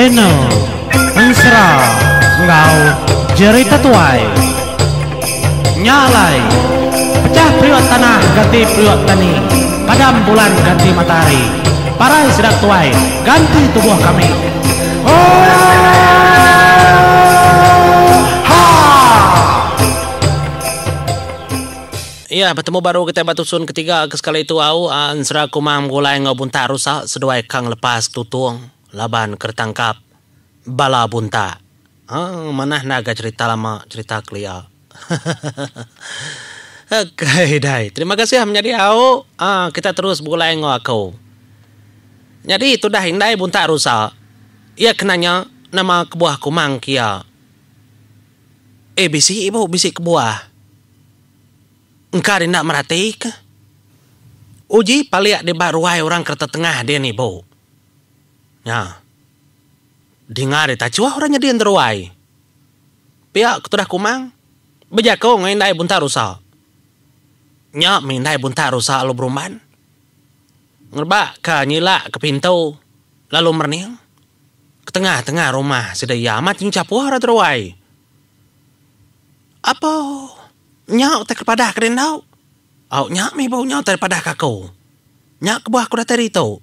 channel Ensra Ngau Jerita Tuai Nyalai Pecah priok tanah ganti priok tani, padam bulan ganti matahari, parai sedap tuai ganti tubuh kami. Iya, bertemu baru kita batusun ketiga ke sekali itu au ansra kumang mulai ngobunta rusak seduai kang lepas tutung laban kertangkap bala bunta. Manah naga cerita lama cerita klia. Oke, dai. Terima kasih menjadi au. Kita terus mulai ngau. Jadi itu dah hindai bunta rusak. Ia kenanya nama kebuah kumang kia. Bisi ibu bisi kebuah. Engkau tidak merhati ke? Uji paliak di baruai orang kereta tengah dia ni bu. Ya. Dengar tak cuah orangnya dia teruai. Pihak ketudah kumang. Bejako ngindai bunta rusak. Nyak mindai bunta rusak lo berumban. Ngerbak ke nyilak ke pintu. Lalu merniang. Ke tengah-tengah rumah sedaya amat yang capuh orang teruai. Apa? Nyak tak kepada keren tau. Nyak mi bau nyak daripada kaku. Nyak kebuah aku dah tadi tu.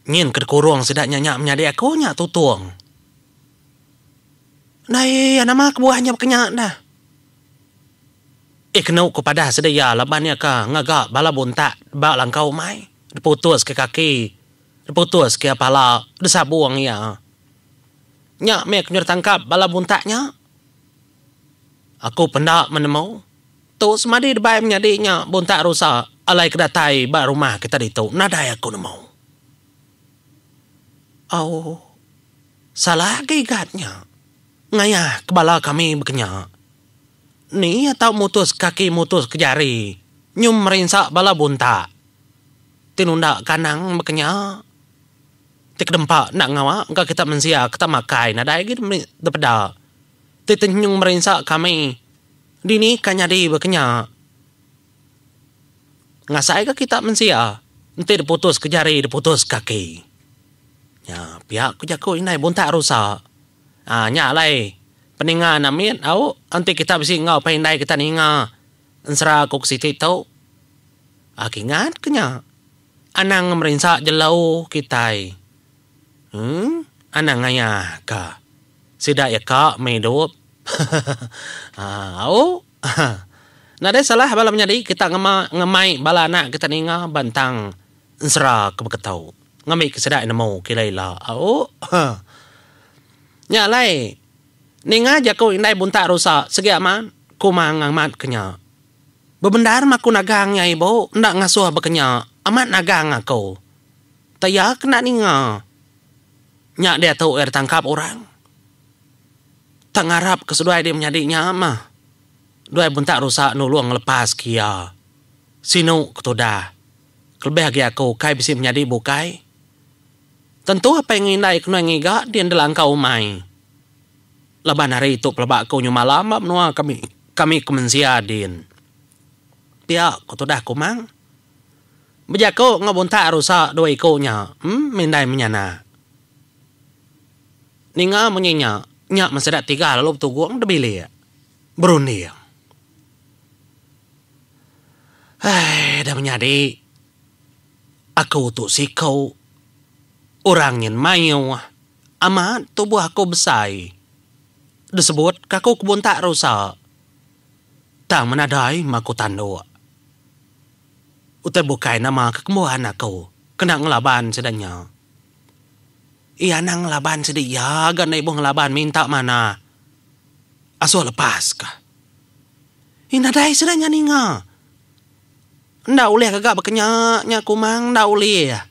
Nyin ke kurung sedaknya nyak menjadi aku nyak tutuang. Nai nama kebuahnya berkenyak dah. Kenau kepada sedaya labannya ka ngagak bala buntak bak langkau mai. Diputus ke kaki. Diputus ke kepala. Disabuang ya. Nyak mek tangkap bala buntaknya. Aku pendak menemu. Tu semadi debai menyadinya buntak rusak. Alai kedatai bak rumah kita ditu. Nadai aku nemu. Salah gigatnya. Ngayah kepala kami berkenyak. Ni atau mutus kaki mutus ke jari. Nyum merinsak bala buntak. Tinundak kanang berkenyak. Tik dempak nak ngawak. Engkau kita mensia kita makai. Nadai gitu depada. Titenyung merinsak kami. Dini kanyadi berkenyak. Ngasai ke kita mensia. Nanti diputus ke jari, diputus kaki. Ya, pihak kujaku ini buntak rusak. Nyalai. Peningan amin. Nanti kita bisa ngau pendai kita ninga. Ensra kuk siti tau. Kingat kenya. Anang merinsak jelau kita. Anang ngayah ka. Sidak ya kak medup. Nada salah bala menjadi kita ngemai bala anak kita ninga bantang ensra kebeketau. Ngamai kesedak nemu kilaila. Nyalai. Ninga jako indai buntak rusak segi aman kumang amat kenya. Bebendar maku nagangnya ibu ndak ngasuh bekenya amat nagang aku. Taya kena ninga. Nyak dia tahu tangkap orang. Tak ngarap keseduai dia menyadiknya mah. Dua buntak rusak nuluang lepas kia. Sinu ketudah. Kelebih lagi aku kai bisa menjadi bukai. Tentu apa yang indai kena ngiga dia ndelang kau mai. Laban hari itu pelabak kau nyumalam menua kami kemensia din. Pihak ketudah kumang. Bejako ngabuntak rusak dua ikonya. Mindai menyana. Ninga menyinya. Nyak masadak tiga lalu bertuguang debili ya. Berundi ya. Dah menyadi. Aku tu si kau. Orang yang mayu. Amat tubuh aku besar. Disebut kaku kebun tak rusak. Tak menadai maku tandu. Utai bukai nama kekembuhan aku. Kena ngelaban sedanya. Iya nang laban sedia gan ibu ngelaban minta mana. Asuh lepas kah? Inadai sedanya ninga. Ndak ulih kagak berkenyaknya kumang ndak ulih ya.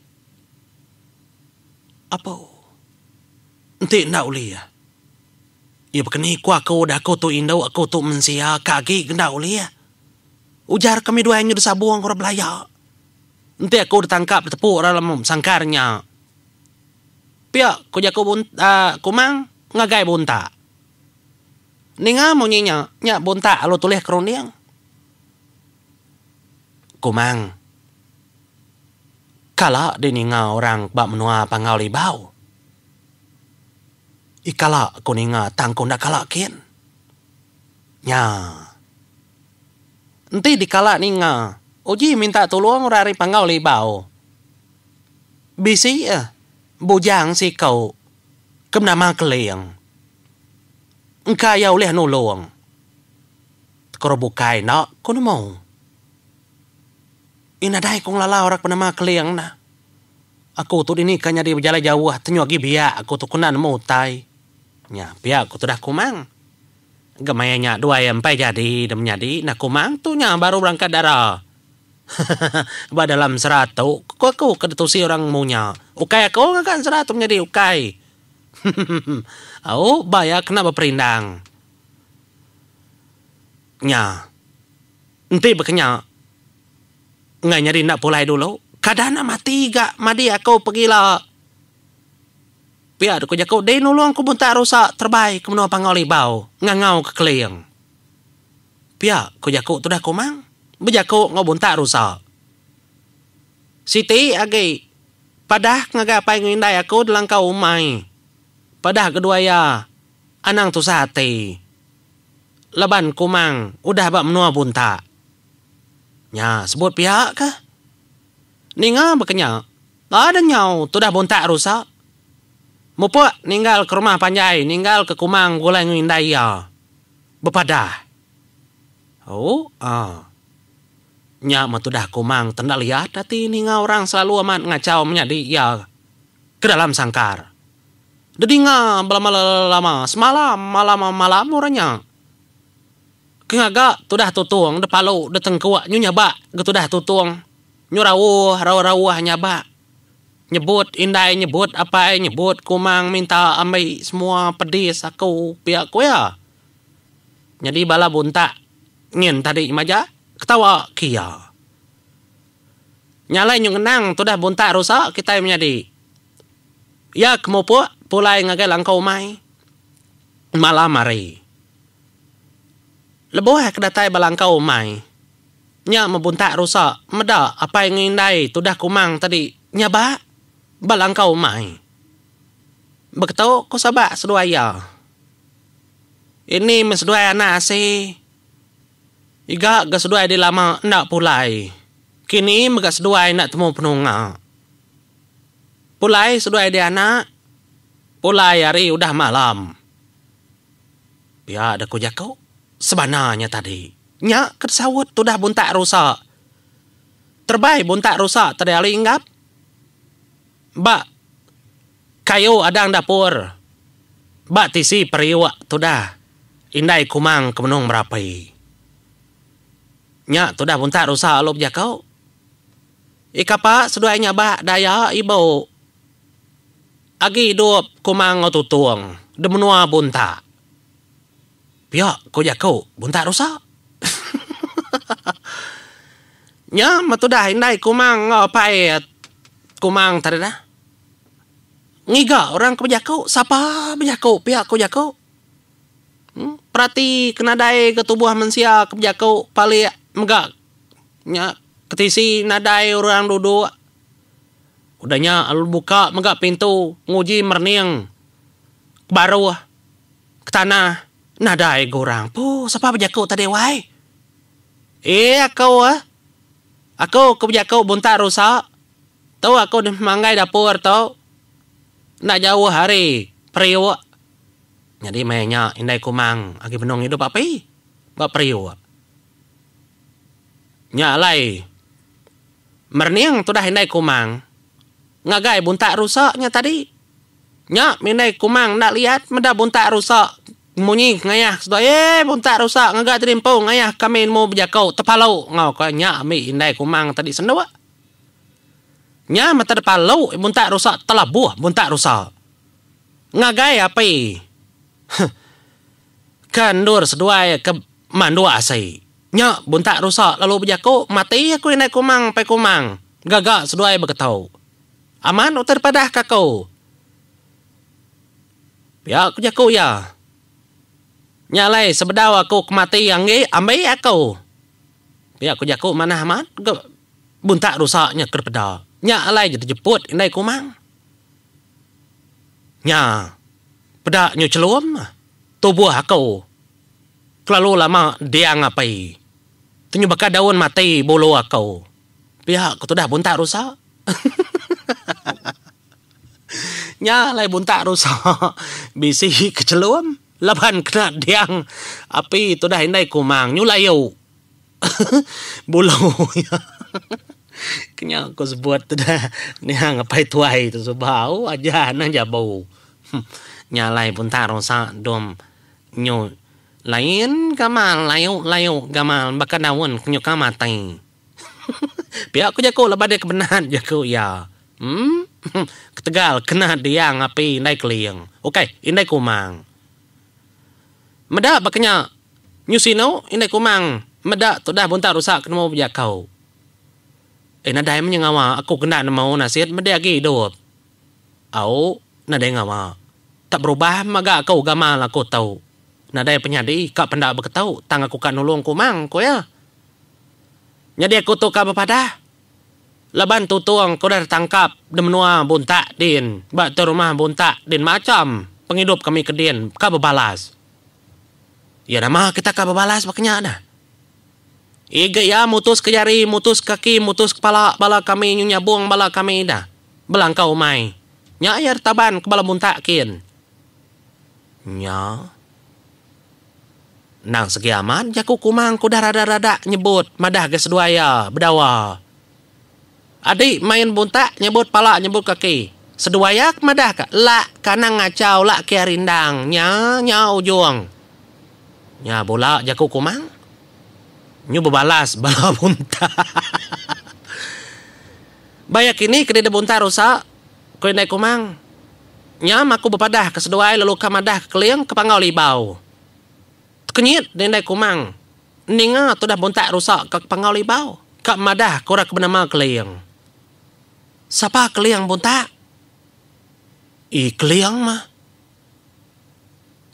Apa? Enti ndak ulih ya. Ya berkeni ku aku dah aku tu indau aku tu mensia kaki ndak ulih ya. Ujar kami dua yang disabuang korang belaya. Enti aku ditangkap ditepuk dalam sangkarnya. Pihak kujaku kumang ngagai bunta. Ninga mau nyak bunta lo tulis kerundiang. Kumang. Kala di ninga orang bak menua pangau libau. Ikala ko ni nga tangko na kalakin. Nya. Enti dikala ni nga. Uji minta tulong rari pangau libao. Bisi bujang si kau. Kem nama keliang. Engkau yau leh nolong. Koro bukai nak kono mau. Inadai kong lalau rak panama keliang na. Aku tu ini kanya di berjalan jauh tenyo gi biak aku tu kunan mau tai. Nya biak aku tu dah kumang. Gemayanya dua yang pai jadi dem jadi nak kumang tu nya baru berangkat darah. Ba dalam 100 aku kedetusi orang munya. Ukai aku ngakan 100 menjadi ukai. Au baya kena berperindang. Nya. Enti bekenya. Ngai nyari nak pulai dulu. Kadana mati gak madi aku pergilah. Biar aku jago deh nulung aku bunta rusak terbaik ke menua pangoli bau ngangau ke keliang. Biar aku jago tu dah kumang. Berjago ngau bunta rusak. Siti agi. Padah ngaga apa yang indai aku dalam kau umai. Padah kedua ya. Anang tu sate. Leban kumang. Udah bak menua bunta. Nya sebut pihak kah? Ninga berkenya. Ada nyau tu dah bunta rusak. Mupuk ninggal ke rumah panjai. Ninggal ke kumang gulai ngindai ya. Bepadah. Oh, Nya matu dah kumang tendak lihat hati ninga orang selalu amat ngacau menjadi ya ke dalam sangkar. Dedi nga lama semalam malam orangnya. Kengaga tu dah tutung de palu de tengkuak nyu nyaba gitu dah tutung. Nyu rawuh nyaba. Nyebut indai nyebut apa nyebut kumang minta ambil semua pedis aku pihak ku ya. Jadi bala bunta ngin tadi maja ketawa kia. Nyalai nyung nang tu dah bunta rusak kita menjadi. Ya kemupu pulai ngagai langkau mai. Malam hari. Leboh kedatai balangkau mai. Nya membunta rusak. Meda apa yang ngindai tu dah kumang tadi. Nya ba balangkau mai. Begitu ko sabak seduaya. Ini meseduai anak si. Iga gaseduai di lama nak pulai. Kini mega seduai nak temu penunga. Pulai seduai di anak. Pulai hari udah malam. Biar ada kujako. Sebenarnya tadi. Nya kesawut tu dah buntak rusak. Terbaik buntak rusak tadi ali inggap. Bak. Kayu adang dapur. Bak tisi periwak tu dah. Indai kumang kemenung merapai. Nya tu dah buntak rusak lo berjakau. Ikapa seduainya bak daya ibu. Agi hidup kumang o tutuang. Demenua buntak. Piak ko jakau buntak rusak. Nya matu dah indai kumang ngapai kumang tadi dah. Ngiga orang ke berjakau. Siapa berjakau? Piak ko jakau. Perhati kena dai ke tubuh manusia ke berjakau paling megak. Nya ketisi nadai orang duduk. Udahnya alul buka megak pintu nguji merning. Baru ke tanah nadai gorang. Po siapa berjakau tadi wai? Aku ke berjakau buntak rusak. Tahu aku di manggai dapur tahu. Nak jauh hari periwak. Jadi mainnya indai kumang agi benong hidup apa i? Bak periwak. Nyalai. Merniang tu dah indai kumang. Ngagai buntak rusaknya tadi. Nyak indai kumang nak lihat meda buntak rusak. Munyi ngayah sudah buntak rusak ngagak terimpau ngayah kami mau berjakau tepalau ngau ka nyak mi indai kumang tadi sendawa. Nya mata depalau buntak rusak telah buah buntak rusak. Ngagai apa i? Kandur seduai ke mandua asai. Nya buntak rusak lalu berjakau mati aku indai kumang pai kumang. Gagak seduai bergetau. Aman utar padah kakau. Ya aku jakau ya. Nyalai sebedau aku kemati yang ambil aku. Ya aku jakau mana aman. Buntak rusaknya kerpeda. Nya alai jadi jemput indai kumang. Nya. Pada nyo celum. Tubuh aku. Kelalu lama dia ngapai. Tunyo baka daun mati bolo aku. Pihak aku tu dah buntak rusak. Nya lai buntak rusak. Bisi kecelum. Laban kena diang. Api tu dah indai kumang. Nyu layu. Bolo. Kenya aku sebut tu dah. Ni ngapai tuai tu sebau. Aja nang jabau. Nyalai buntak rusak. Dom. Nyu. Lain gamal. Layu gamal. Baka daun. Nyu kamati. Pihak aku jago lepas dia kebenaran jago ya. Ketegal kena dia ngapi indai keliang. Okey, indai kumang. Medak bakanya nyusino indai kumang. Medak tu dah buntar rusak kena mau berjakau. Nadai menyengawa aku kena mau nasihat medak lagi hidup. Au, nadai ngawa. Tak berubah maga kau gamal aku tahu. Nadai penyadi kak pendak berketau tang aku kan nolong kumang ko ya. Jadi aku tu kabar pada. Laban tutuang kau dah tangkap demenua buntak din. Bak tu rumah buntak din macam. Penghidup kami ke din. Kabar balas. Ya nama kita kabar balas makanya dah. Iga ya mutus ke jari, mutus kaki, mutus kepala. Bala kami nyabung bala kami dah. Belangkau mai. Nya ayar taban ke bala buntak kin. Nya. Nang segi aman, jaku kumang ku dah rada-rada nyebut madah ke seduaya berdawa. Adik main buntak nyebut pala nyebut kaki. Seduaya madah ka la kanang ngacau la kia rindang nya ujung. Nya bola jaku kumang. Nyu berbalas bala buntak. Bayak ini kedede buntak rusak. Ko indai kumang. Nya aku berpadah ke seduaya lalu kamadah ke keliang ke pangau libau. Kenyit dendai kumang. Ninga tu dah buntak rusak ke pangau libau. Kak madah korak bernama keliang. Siapa keliang buntak? Keliang mah.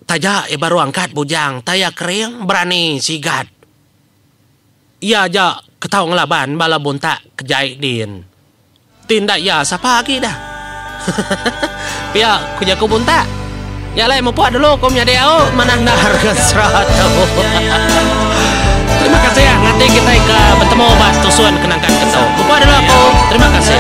Taja baru angkat bujang. Taya keriang berani sigat. Ia aja ketau ngelaban bala buntak kejai din. Tindak ya siapa lagi dah. Pia kujaku buntak. Ya lah, mau puas dulu kau punya dia manang dah harga 100. Terima kasih ya. Nanti kita bertemu bahas tusuan kenangkan ketau. Mau puas dulu aku. Terima kasih.